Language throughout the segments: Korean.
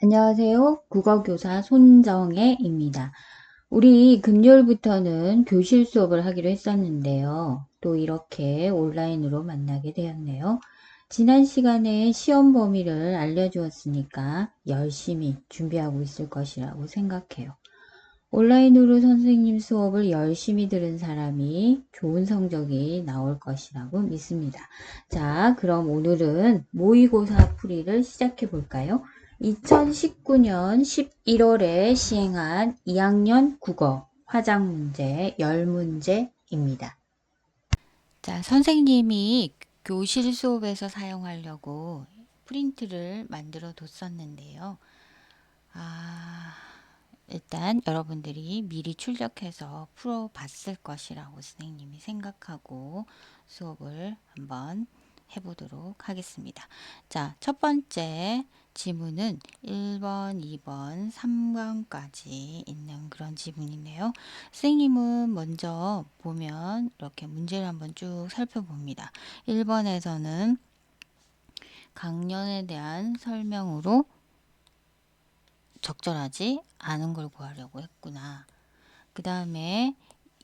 안녕하세요. 국어교사 손정혜입니다. 우리 금요일부터는 교실 수업을 하기로 했었는데요. 또 이렇게 온라인으로 만나게 되었네요. 지난 시간에 시험 범위를 알려주었으니까 열심히 준비하고 있을 것이라고 생각해요. 온라인으로 선생님 수업을 열심히 들은 사람이 좋은 성적이 나올 것이라고 믿습니다. 자, 그럼 오늘은 모의고사 풀이를 시작해 볼까요? 2019년 11월에 시행한 2학년 국어 화작 문제 10문제입니다. 자, 선생님이 교실 수업에서 사용하려고 프린트를 만들어 뒀었는데요. 일단 여러분들이 미리 출력해서 풀어봤을 것이라고 선생님이 생각하고 수업을 한번 해보도록 하겠습니다. 자, 첫 번째 지문은 1번, 2번, 3번까지 있는 그런 지문이네요. 선생님은 먼저 보면 이렇게 문제를 한번 쭉 살펴봅니다. 1번에서는 강연에 대한 설명으로 적절하지 않은 걸 구하려고 했구나. 그 다음에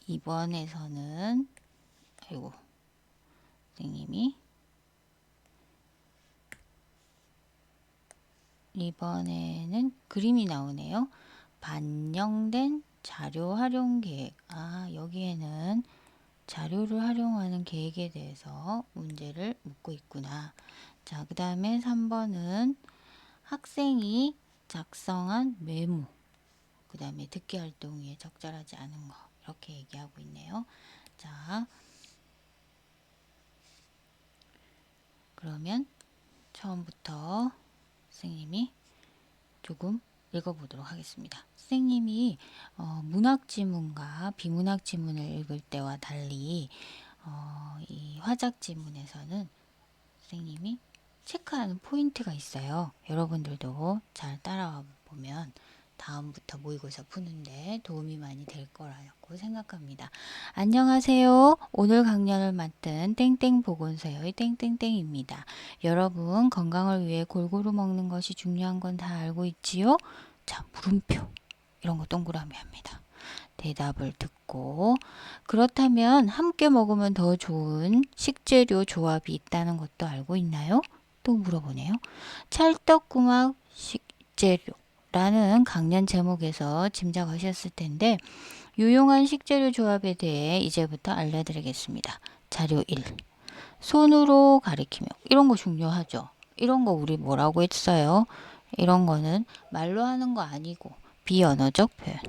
2번에서는 아이고 선생님이 이번에는 그림이 나오네요. 반영된 자료 활용 계획. 여기에는 자료를 활용하는 계획에 대해서 문제를 묻고 있구나. 자, 그 다음에 3번은 학생이 작성한 메모. 그 다음에 듣기 활동에 적절하지 않은 거. 이렇게 얘기하고 있네요. 자, 그러면 처음부터 선생님이 조금 읽어보도록 하겠습니다. 선생님이 문학 지문과 비문학 지문을 읽을 때와 달리 이 화작 지문에서는 선생님이 체크하는 포인트가 있어요. 여러분들도 잘 따라와 보면 다음부터 모의고사 푸는데 도움이 많이 될 거라고 생각합니다. 안녕하세요. 오늘 강연을 맡은 땡땡 보건소의 땡땡땡입니다. 여러분 건강을 위해 골고루 먹는 것이 중요한 건 다 알고 있지요? 자, 물음표 이런 거 동그라미 합니다. 대답을 듣고 그렇다면 함께 먹으면 더 좋은 식재료 조합이 있다는 것도 알고 있나요? 또 물어보네요. 찰떡궁합 식재료라는 강연 제목에서 짐작하셨을 텐데 유용한 식재료 조합에 대해 이제부터 알려드리겠습니다. 자료 1. 손으로 가리키며 이런 거 중요하죠. 이런 거 우리 뭐라고 했어요? 이런 거는 말로 하는 거 아니고 비언어적 표현.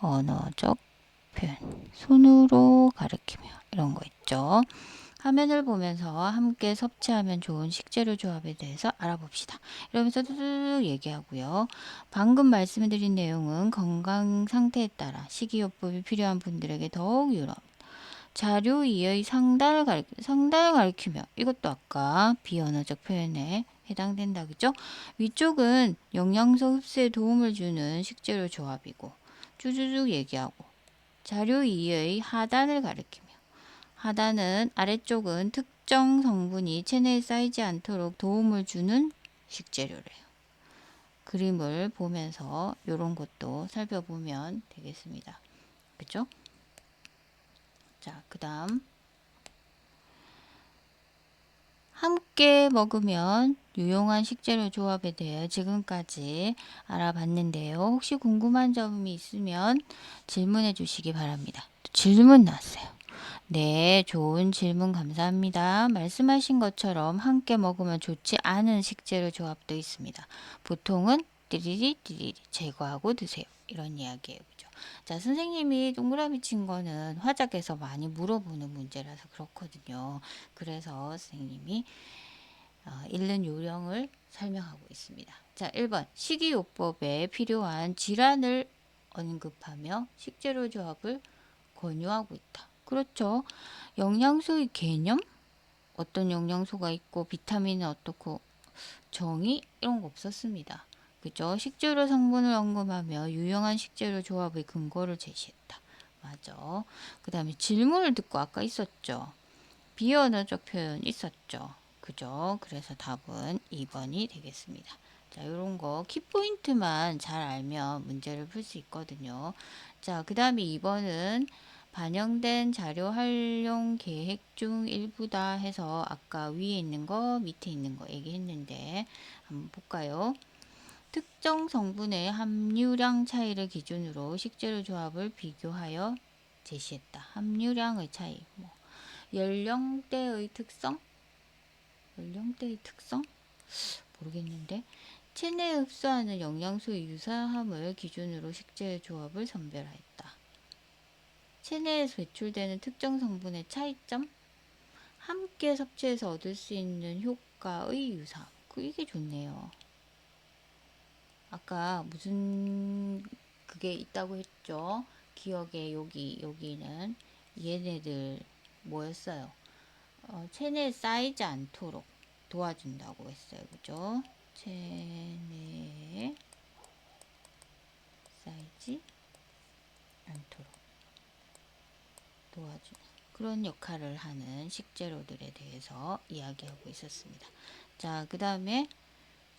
언어적 표현. 손으로 가리키며 이런 거 있죠. 화면을 보면서 함께 섭취하면 좋은 식재료 조합에 대해서 알아봅시다. 이러면서 뚜뚜 얘기하고요. 방금 말씀드린 내용은 건강 상태에 따라 식이요법이 필요한 분들에게 더욱 유효합니다. 자료 2의 상단을 가리키며 이것도 아까 비언어적 표현에 해당된다. 그죠? 위쪽은 영양소 흡수에 도움을 주는 식재료 조합이고 쭈쭈쭈 얘기하고 자료 2의 하단을 가리키며 하단은 아래쪽은 특정 성분이 체내에 쌓이지 않도록 도움을 주는 식재료래요. 그림을 보면서 이런 것도 살펴보면 되겠습니다. 그죠? 자, 그 다음 함께 먹으면 유용한 식재료 조합에 대해 지금까지 알아봤는데요. 혹시 궁금한 점이 있으면 질문해 주시기 바랍니다. 질문 나왔어요. 네, 좋은 질문 감사합니다. 말씀하신 것처럼 함께 먹으면 좋지 않은 식재료 조합도 있습니다. 보통은 띠리리 제거하고 드세요. 이런 이야기예요. 그죠? 자, 선생님이 동그라미 친 거는 화작에서 많이 물어보는 문제라서 그렇거든요. 그래서 선생님이 읽는 요령을 설명하고 있습니다. 자, 1번 식이요법에 필요한 질환을 언급하며 식재료 조합을 권유하고 있다. 그렇죠. 영양소의 개념? 어떤 영양소가 있고 비타민은 어떻고 정의 이런 거 없었습니다. 그죠? 식재료 성분을 언급하며 유용한 식재료 조합의 근거를 제시했다. 맞아. 그 다음에 질문을 듣고 아까 있었죠. 비언어적 표현 있었죠. 그죠? 그래서 답은 2번이 되겠습니다. 자, 요런 거 키포인트만 잘 알면 문제를 풀 수 있거든요. 자, 그 다음에 2번은 반영된 자료 활용 계획 중 일부다 해서 아까 위에 있는 거 밑에 있는 거 얘기했는데 한번 볼까요? 특정 성분의 함유량 차이를 기준으로 식재료 조합을 비교하여 제시했다. 함유량의 차이, 뭐 연령대의 특성? 연령대의 특성? 모르겠는데 체내에 흡수하는 영양소의 유사함을 기준으로 식재료 조합을 선별하였다. 체내에서 배출되는 특정 성분의 차이점? 함께 섭취해서 얻을 수 있는 효과의 유사함. 이게 좋네요. 아까 무슨 그게 있다고 했죠? 기억에 여기는 얘네들 뭐였어요? 체내에 쌓이지 않도록 도와준다고 했어요. 그죠? 체내에 쌓이지 않도록 도와주는 그런 역할을 하는 식재료들에 대해서 이야기하고 있었습니다. 자, 그 다음에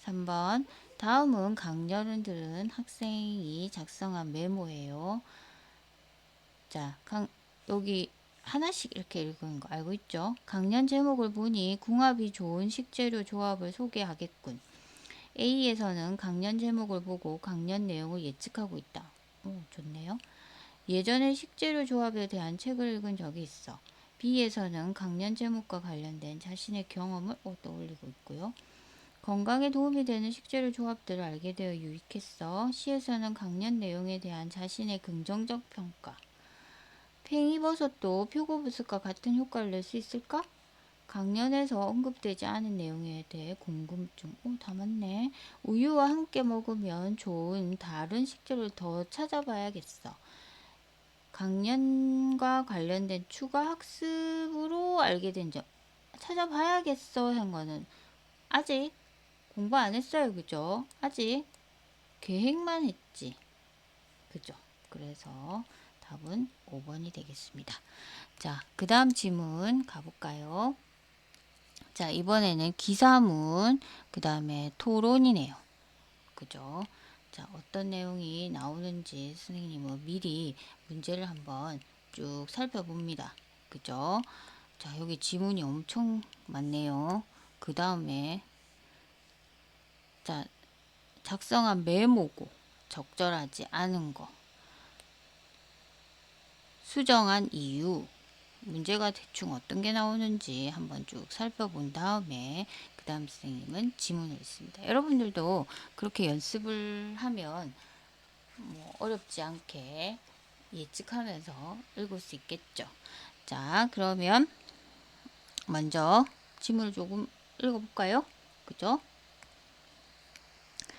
3번 다음은 강연들은 학생이 작성한 메모예요. 자, 여기 하나씩 이렇게 읽은 거 알고 있죠? 강연 제목을 보니 궁합이 좋은 식재료 조합을 소개하겠군. A에서는 강연 제목을 보고 강연 내용을 예측하고 있다. 오, 좋네요. 예전에 식재료 조합에 대한 책을 읽은 적이 있어. B에서는 강연 제목과 관련된 자신의 경험을 떠올리고 있고요. 건강에 도움이 되는 식재료 조합들을 알게 되어 유익했어. C에서는 강연 내용에 대한 자신의 긍정적 평가. 팽이버섯도 표고버섯과 같은 효과를 낼 수 있을까? 강연에서 언급되지 않은 내용에 대해 궁금증. 다 맞네. 우유와 함께 먹으면 좋은 다른 식재료를 더 찾아봐야겠어. 강연과 관련된 추가 학습으로 알게 된 점. 찾아봐야겠어 한 거는 아직 공부 안 했어요. 그죠? 아직 계획만 했지. 그죠? 그래서 답은 5번이 되겠습니다. 자, 그 다음 질문 가볼까요? 자, 이번에는 기사문, 그 다음에 토론이네요. 그죠? 자, 어떤 내용이 나오는지 선생님은 미리 문제를 한번 쭉 살펴봅니다. 그죠? 자, 여기 지문이 엄청 많네요. 그 다음에 자, 작성한 메모고 적절하지 않은 거, 수정한 이유, 문제가 대충 어떤 게 나오는지 한번 쭉 살펴본 다음에 그 다음 선생님은 지문을 읽습니다. 여러분들도 그렇게 연습을 하면 뭐 어렵지 않게 예측하면서 읽을 수 있겠죠. 자, 그러면 먼저 지문을 조금 읽어볼까요? 그죠?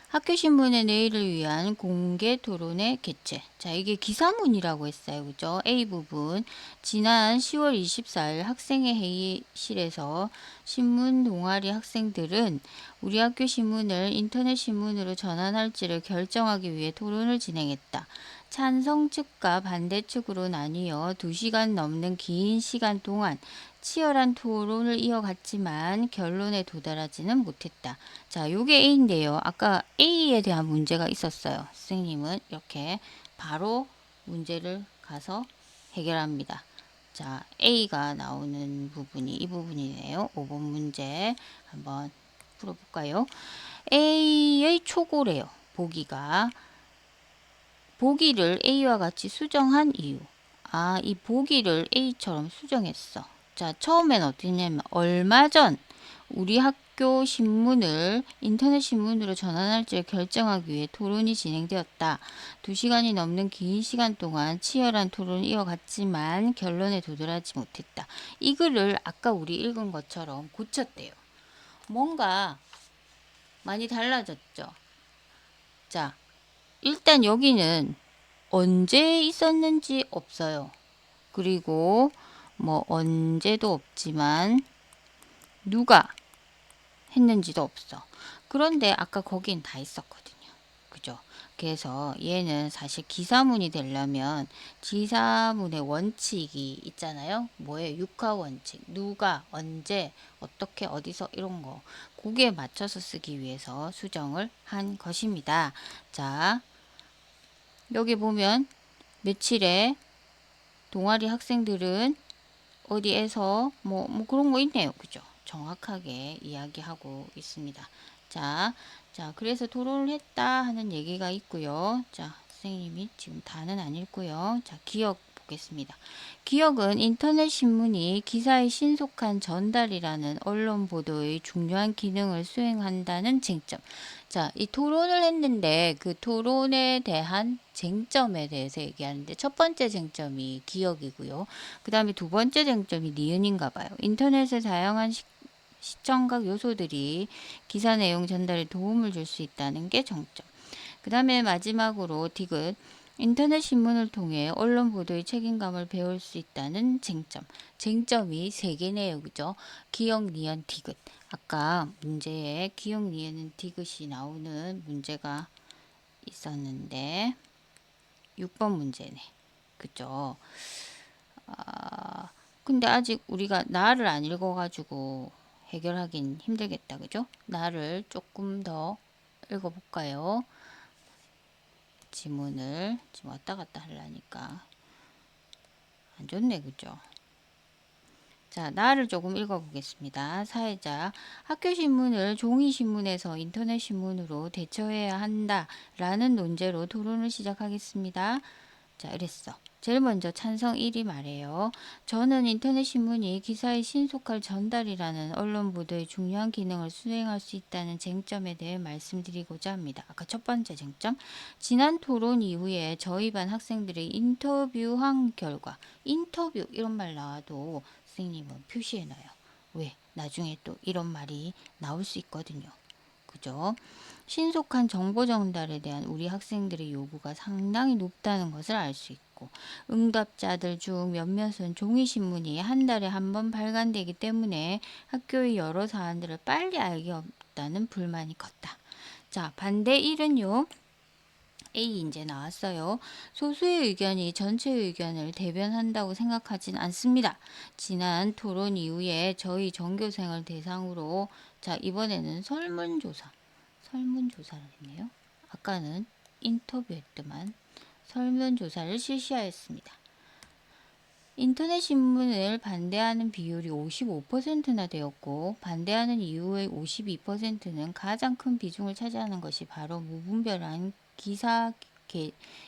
학교신문의 내일을 위한 공개 토론의 개최. 자, 이게 기사문이라고 했어요. 그죠? A 부분. 지난 10월 24일 학생회 회의실에서 신문 동아리 학생들은 우리 학교 신문을 인터넷 신문으로 전환할지를 결정하기 위해 토론을 진행했다. 찬성 측과 반대 측으로 나뉘어 2시간 넘는 긴 시간 동안 치열한 토론을 이어갔지만 결론에 도달하지는 못했다. 자, 요게 A인데요. 아까 A에 대한 문제가 있었어요. 선생님은 이렇게 바로 문제를 가서 해결합니다. 자, A가 나오는 부분이 이 부분이네요. 5번 문제 한번 풀어볼까요? A의 초고래요. 보기를 A와 같이 수정한 이유. 이 보기를 A처럼 수정했어. 자, 처음엔 어떻게 했냐면 얼마 전 우리 학교 신문을 인터넷 신문으로 전환할지를 결정하기 위해 토론이 진행되었다. 2시간이 넘는 긴 시간 동안 치열한 토론을 이어갔지만 결론에 도달하지 못했다. 이 글을 아까 우리 읽은 것처럼 고쳤대요. 뭔가 많이 달라졌죠. 자, 일단 여기는 언제 있었는지 없어요. 그리고 뭐 언제도 없지만 누가 했는지도 없어. 그런데 아까 거긴 다 있었거든요. 그죠? 그래서 얘는 사실 기사문이 되려면 기사문의 원칙이 있잖아요. 뭐예요? 육하 원칙. 누가, 언제, 어떻게, 어디서 이런 거. 거기에 맞춰서 쓰기 위해서 수정을 한 것입니다. 자, 여기 보면 며칠에 동아리 학생들은 어디에서 뭐 그런 거 있네요. 그죠? 정확하게 이야기하고 있습니다. 자, 그래서 토론을 했다 하는 얘기가 있고요. 자, 선생님이 지금 다는 안 읽고요. 자, 기억 보겠습니다. 기억은 인터넷 신문이 기사의 신속한 전달이라는 언론 보도의 중요한 기능을 수행한다는 쟁점. 자, 이 토론을 했는데 그 토론에 대한 쟁점에 대해서 얘기하는데 첫 번째 쟁점이 기억이고요. 그 다음에 두 번째 쟁점이 니은인가 봐요. 인터넷의 다양한 시청각 요소들이 기사 내용 전달에 도움을 줄 수 있다는 게 정점. 그 다음에 마지막으로 디귿. 인터넷 신문을 통해 언론 보도의 책임감을 배울 수 있다는 쟁점. 쟁점이 세 개네요. 그죠? 기억, 니은, 디귿. 아까 문제에 기억, 니은, 디귿이 나오는 문제가 있었는데 6번 문제네. 그죠? 근데 아직 우리가 나를 안 읽어가지고 해결하긴 힘들겠다. 그죠? 나를 조금 더 읽어볼까요? 지문을 지금 왔다 갔다 하려니까 안 좋네. 그죠? 자, 나를 조금 읽어보겠습니다. 사회자, 학교 신문을 종이 신문에서 인터넷 신문으로 대처해야 한다라는 논제로 토론을 시작하겠습니다. 자, 이랬어. 제일 먼저 찬성 1이 말해요. 저는 인터넷 신문이 기사의 신속한 전달이라는 언론 보도의 중요한 기능을 수행할 수 있다는 쟁점에 대해 말씀드리고자 합니다. 아까 첫 번째 쟁점. 지난 토론 이후에 저희 반 학생들이 인터뷰한 결과, 인터뷰 이런 말 나와도 선생님은 표시해놔요. 왜? 나중에 또 이런 말이 나올 수 있거든요. 그죠? 신속한 정보 전달에 대한 우리 학생들의 요구가 상당히 높다는 것을 알 수 있고, 응답자들 중 몇몇은 종이신문이 한 달에 한 번 발간되기 때문에 학교의 여러 사안들을 빨리 알기 없다는 불만이 컸다. 자, 반대 1은요. A 이제 나왔어요. 소수의 의견이 전체의 의견을 대변한다고 생각하진 않습니다. 지난 토론 이후에 저희 전교생을 대상으로 자, 이번에는 설문조사를 했네요. 아까는 인터뷰했더만 설문조사를 실시하였습니다. 인터넷 신문을 반대하는 비율이 55%나 되었고 반대하는 이유의 52%는 가장 큰 비중을 차지하는 것이 바로 무분별한 기사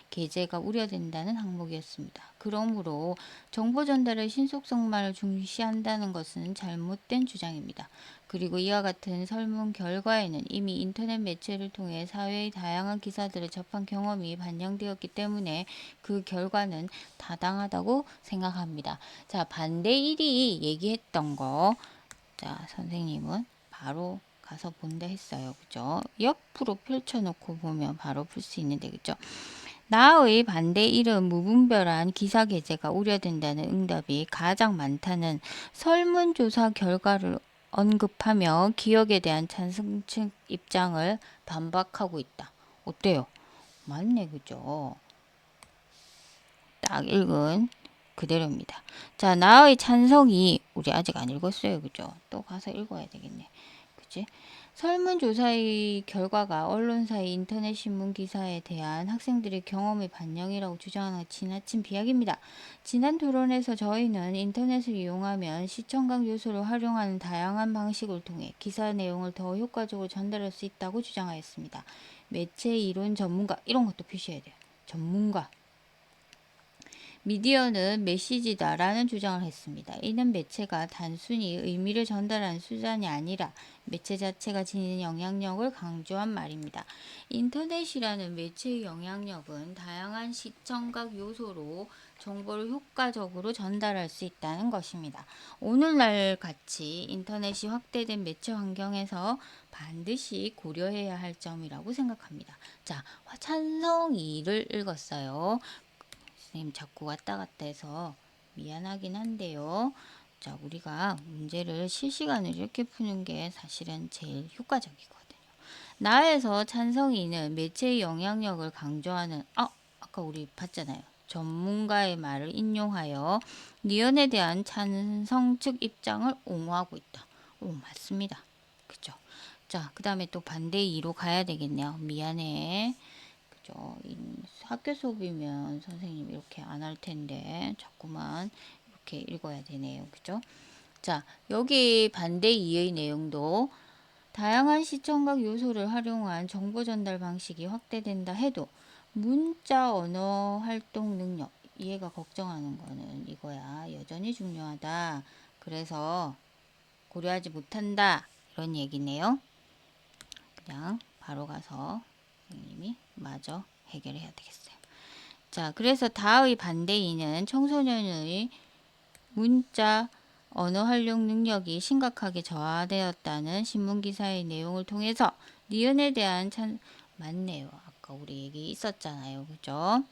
게재가 우려된다는 항목이었습니다. 그러므로 정보 전달의 신속성만을 중시한다는 것은 잘못된 주장입니다. 그리고 이와 같은 설문 결과에는 이미 인터넷 매체를 통해 사회의 다양한 기사들을 접한 경험이 반영되었기 때문에 그 결과는 타당하다고 생각합니다. 자, 반대 1이 얘기했던 거, 자, 선생님은 바로 가서 본다 했어요. 그죠? 옆으로 펼쳐놓고 보면 바로 풀 수 있는데, 그죠? 나의 반대 1은 무분별한 기사 게재가 우려된다는 응답이 가장 많다는 설문조사 결과를 언급하며 기억에 대한 찬성 측 입장을 반박하고 있다. 어때요? 맞네, 그죠? 딱 읽은 그대로입니다. 자, 나의 찬성이 우리 아직 안 읽었어요. 그죠? 또 가서 읽어야 되겠네. 그치? 설문조사의 결과가 언론사의 인터넷 신문 기사에 대한 학생들의 경험의 반영이라고 주장하는 지나친 비약입니다. 지난 토론에서 저희는 인터넷을 이용하면 시청각 요소를 활용하는 다양한 방식을 통해 기사 내용을 더 효과적으로 전달할 수 있다고 주장하였습니다. 매체 이론 전문가 이런 것도 표시해야 돼요. 전문가. 미디어는 메시지다라는 주장을 했습니다. 이는 매체가 단순히 의미를 전달하는 수단이 아니라 매체 자체가 지니는 영향력을 강조한 말입니다. 인터넷이라는 매체의 영향력은 다양한 시청각 요소로 정보를 효과적으로 전달할 수 있다는 것입니다. 오늘날 같이 인터넷이 확대된 매체 환경에서 반드시 고려해야 할 점이라고 생각합니다. 자, 찬성 2를 읽었어요. 선생님 자꾸 왔다 갔다 해서 미안하긴 한데요. 자, 우리가 문제를 실시간으로 이렇게 푸는 게 사실은 제일 효과적이거든요. 나에서 찬성이는 매체의 영향력을 강조하는 아까 우리 봤잖아요. 전문가의 말을 인용하여 니은에 대한 찬성 측 입장을 옹호하고 있다. 오, 맞습니다. 그죠? 자, 그 다음에 또 반대 2로 가야 되겠네요. 미안해. 그죠? 학교 수업이면 선생님 이렇게 안 할 텐데 자꾸만 이렇게 읽어야 되네요. 그죠? 자, 여기 반대 2의 내용도 다양한 시청각 요소를 활용한 정보 전달 방식이 확대된다 해도 문자 언어 활동 능력, 얘가 걱정하는 거는 이거야. 여전히 중요하다. 그래서 고려하지 못한다. 이런 얘기네요. 그냥 바로 가서 선생님이 마저 해결해야 되겠어요. 자, 그래서 다의 반대인은 청소년의 문자 언어 활용 능력이 심각하게 저하되었다는 신문기사의 내용을 통해서 니은에 대한 맞네요. 아까 우리 얘기 있었잖아요. 그죠?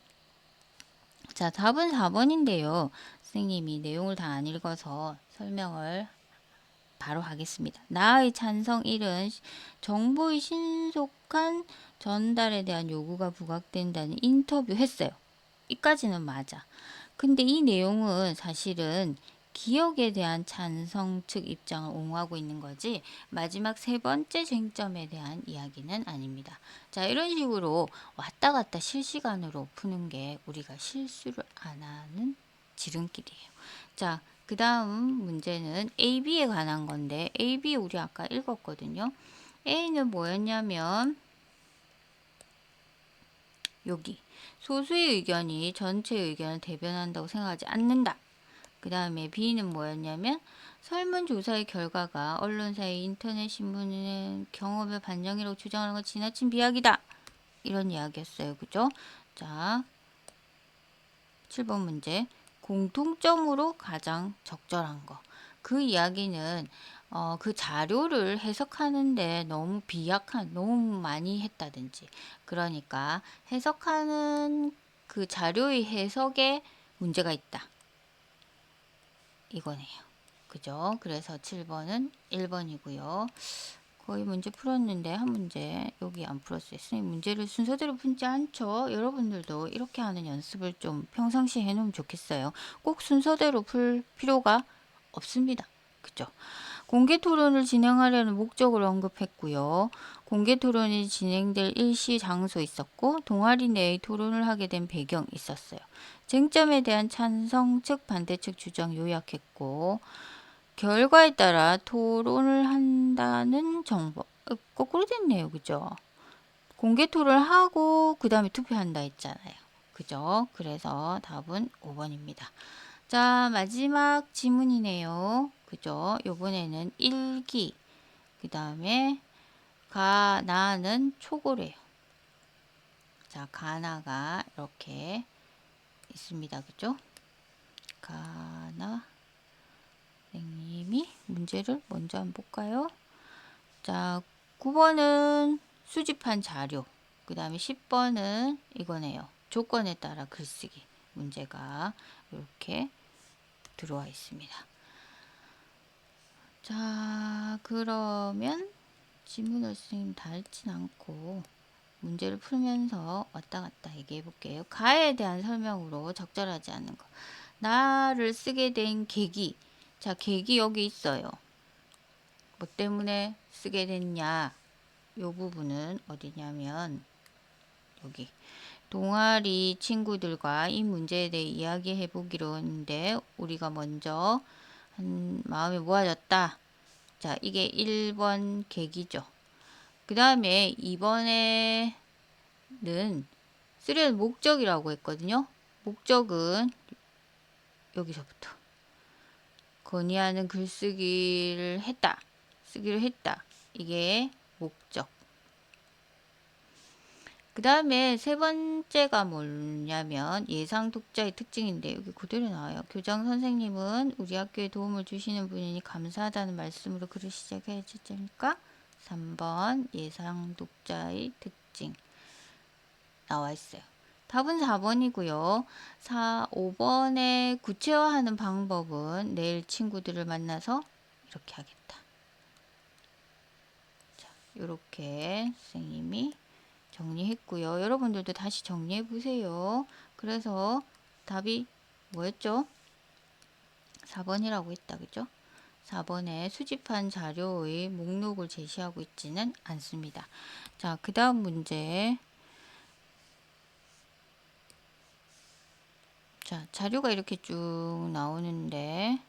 자, 답은 4번인데요. 선생님이 내용을 다 안 읽어서 설명을 바로 하겠습니다. 나의 찬성 1은 정보의 신속한 전달에 대한 요구가 부각된다는 인터뷰 했어요. 이까지는 맞아. 근데 이 내용은 사실은 기억에 대한 찬성 측 입장을 옹호하고 있는 거지 마지막 세 번째 쟁점에 대한 이야기는 아닙니다. 자, 이런 식으로 왔다 갔다 실시간으로 푸는 게 우리가 실수를 안 하는 지름길이에요. 자, 그 다음 문제는 A, B에 관한 건데 A, B 우리 아까 읽었거든요. A는 뭐였냐면 여기 소수의 의견이 전체의 의견을 대변한다고 생각하지 않는다. 그 다음에 B는 뭐였냐면 설문조사의 결과가 언론사의 인터넷 신문의 경험의 반영이라고 주장하는 건 지나친 비약이다. 이런 이야기였어요. 그죠? 자, 7번 문제. 공통점으로 가장 적절한 거. 그 이야기는 그 자료를 해석하는데 너무 너무 많이 했다든지 그러니까 해석하는 그 자료의 해석에 문제가 있다. 이거네요. 그죠? 그래서 7번은 1번이고요. 거의 문제 풀었는데 한 문제 여기 안 풀었어요. 선생님 문제를 순서대로 풀지 않죠. 여러분들도 이렇게 하는 연습을 좀 평상시에 해놓으면 좋겠어요. 꼭 순서대로 풀 필요가 없습니다. 그죠? 공개 토론을 진행하려는 목적을 언급했고요. 공개 토론이 진행될 일시 장소 있었고 동아리 내의 토론을 하게 된 배경 있었어요. 쟁점에 대한 찬성 측 반대 측 주장 요약했고 결과에 따라 토론을 한다는 정보. 거꾸로 됐네요. 그죠? 공개 토론을 하고 그 다음에 투표한다 했잖아요. 그죠? 그래서 답은 5번입니다. 자, 마지막 지문이네요. 그죠? 요번에는 일기, 그 다음에 가나는 초고래요. 자, 가나가 이렇게 있습니다. 그죠? 가나 선생님이 문제를 먼저 한번 볼까요? 자, 9번은 수집한 자료, 그 다음에 10번은 이거네요. 조건에 따라 글쓰기 문제가 이렇게 들어와 있습니다. 자, 그러면 지문을 선생님 다 읽진 않고 문제를 풀면서 왔다 갔다 얘기해 볼게요. 가에 대한 설명으로 적절하지 않는 거. 나를 쓰게 된 계기. 자, 계기 여기 있어요. 뭐 때문에 쓰게 됐냐? 요 부분은 어디냐면 여기 동아리 친구들과 이 문제에 대해 이야기해 보기로 했는데 우리가 먼저 한 마음이 모아졌다. 자, 이게 1번 계기죠. 그 다음에 2번에는 쓰려는 목적이라고 했거든요. 목적은 여기서부터 건의하는 글쓰기를 했다. 쓰기로 했다. 이게 목적. 그 다음에 세 번째가 뭐냐면 예상 독자의 특징인데 여기 그대로 나와요. 교장 선생님은 우리 학교에 도움을 주시는 분이니 감사하다는 말씀으로 글을 시작해야 되지 않습니까? 3번 예상 독자의 특징 나와 있어요. 답은 4번이고요. 5번에 구체화하는 방법은 내일 친구들을 만나서 이렇게 하겠다. 자, 이렇게 선생님이 정리했고요. 여러분들도 다시 정리해 보세요. 그래서 답이 뭐였죠? 4번이라고 했다. 그죠? 4번에 수집한 자료의 목록을 제시하고 있지는 않습니다. 자, 그 다음 문제. 자, 자료가 이렇게 쭉 나오는데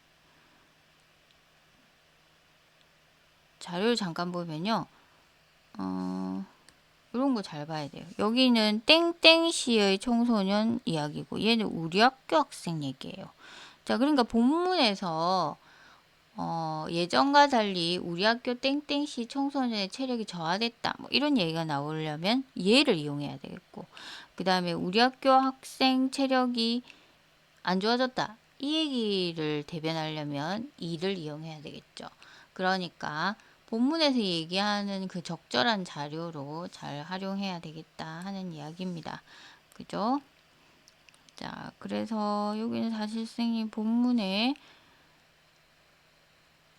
자료를 잠깐 보면요. 이런 거 잘 봐야 돼요. 여기는 땡땡시의 청소년 이야기고 얘는 우리 학교 학생 얘기예요. 자, 그러니까 본문에서 예전과 달리 우리 학교 땡땡시 청소년의 체력이 저하됐다. 뭐 이런 얘기가 나오려면 얘를 이용해야 되겠고, 그 다음에 우리 학교 학생 체력이 안 좋아졌다. 이 얘기를 대변하려면 이를 이용해야 되겠죠. 그러니까 본문에서 얘기하는 그 적절한 자료로 잘 활용해야 되겠다 하는 이야기입니다. 그죠? 자, 그래서 여기는 사실 선생님 본문에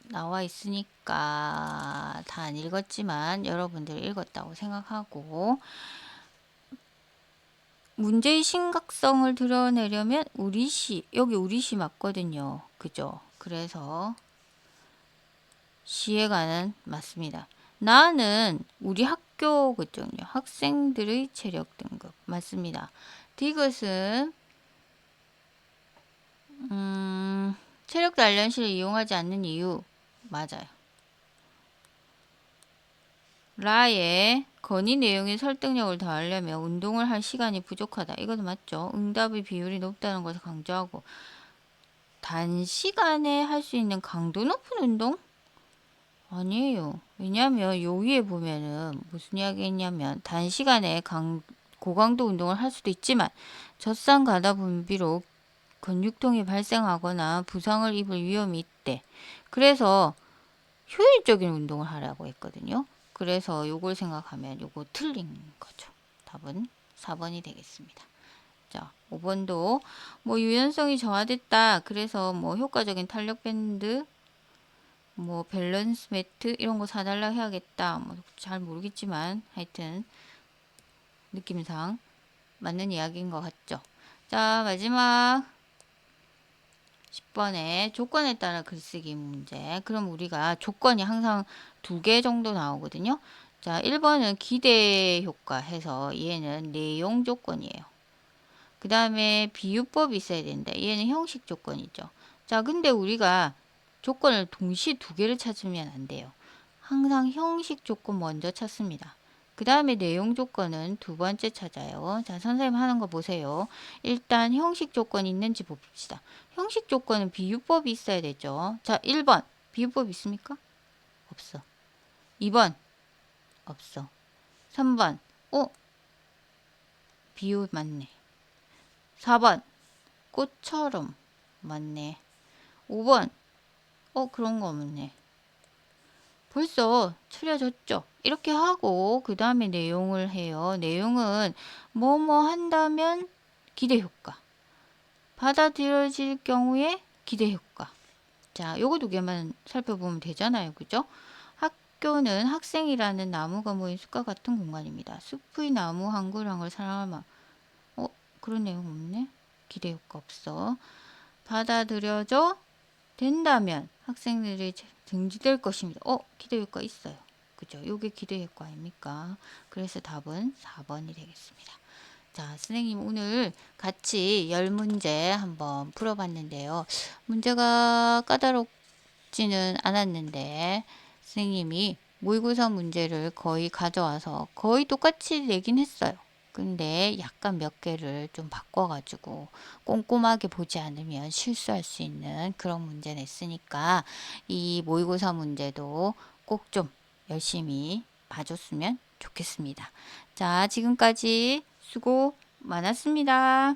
나와 있으니까 다 안 읽었지만 여러분들 읽었다고 생각하고, 문제의 심각성을 드러내려면 우리시, 여기 우리시 맞거든요. 그죠? 그래서 시에가는 맞습니다. 나는 우리 학교 그쪽요. 학생들의 체력 등급 맞습니다. 디귿은 체력 단련실을 이용하지 않는 이유 맞아요. 라의 건의 내용의 설득력을 더하려면 운동을 할 시간이 부족하다. 이것도 맞죠. 응답의 비율이 높다는 것을 강조하고, 단시간에 할 수 있는 강도 높은 운동? 아니에요. 왜냐하면 요 위에 보면은 무슨 이야기 했냐면 단시간에 고강도 운동을 할 수도 있지만 젖산 가다 분비로 근육통이 발생하거나 부상을 입을 위험이 있대. 그래서 효율적인 운동을 하라고 했거든요. 그래서 요걸 생각하면 요거 틀린 거죠. 답은 4번이 되겠습니다. 자, 5번도 뭐 유연성이 저하됐다. 그래서 뭐 효과적인 탄력 밴드, 뭐 밸런스 매트 이런 거 사달라 해야겠다. 뭐 잘 모르겠지만 하여튼 느낌상 맞는 이야기인 것 같죠. 자, 마지막 10번에 조건에 따라 글쓰기 문제. 그럼 우리가 조건이 항상 2개 정도 나오거든요. 자, 1번은 기대 효과 해서 얘는 내용 조건이에요. 그 다음에 비유법이 있어야 되는데 얘는 형식 조건이죠. 자, 근데 우리가 조건을 동시에 2개를 찾으면 안 돼요. 항상 형식 조건 먼저 찾습니다. 그 다음에 내용 조건은 2번째 찾아요. 자, 선생님 하는 거 보세요. 일단 형식 조건이 있는지 봅시다. 형식 조건은 비유법이 있어야 되죠. 자, 1번 비유법 있습니까? 없어. 2번 없어. 3번 비유 맞네. 4번 꽃처럼 맞네. 5번 그런 거 없네. 벌써 추려졌죠. 이렇게 하고 그 다음에 내용을 해요. 내용은 뭐뭐 한다면 기대 효과, 받아들여질 경우에 기대 효과. 자, 요거 2개만 살펴보면 되잖아요. 그죠? 학교는 학생이라는 나무가 모인 숲과 같은 공간입니다. 숲의 나무 한 그루 한 그루 사랑할 마음. 그런 내용 없네. 기대 효과 없어. 받아들여져 된다면 학생들이 등지될 것입니다. 기대 효과 있어요. 그죠? 요게 기대 효과 아닙니까? 그래서 답은 4번이 되겠습니다. 자, 선생님 오늘 같이 10문제 한번 풀어봤는데요. 문제가 까다롭지는 않았는데 선생님이 모의고사 문제를 거의 가져와서 거의 똑같이 내긴 했어요. 근데 약간 몇 개를 좀 바꿔가지고 꼼꼼하게 보지 않으면 실수할 수 있는 그런 문제 냈으니까 이 모의고사 문제도 꼭 좀 열심히 봐줬으면 좋겠습니다. 자, 지금까지 수고 많았습니다.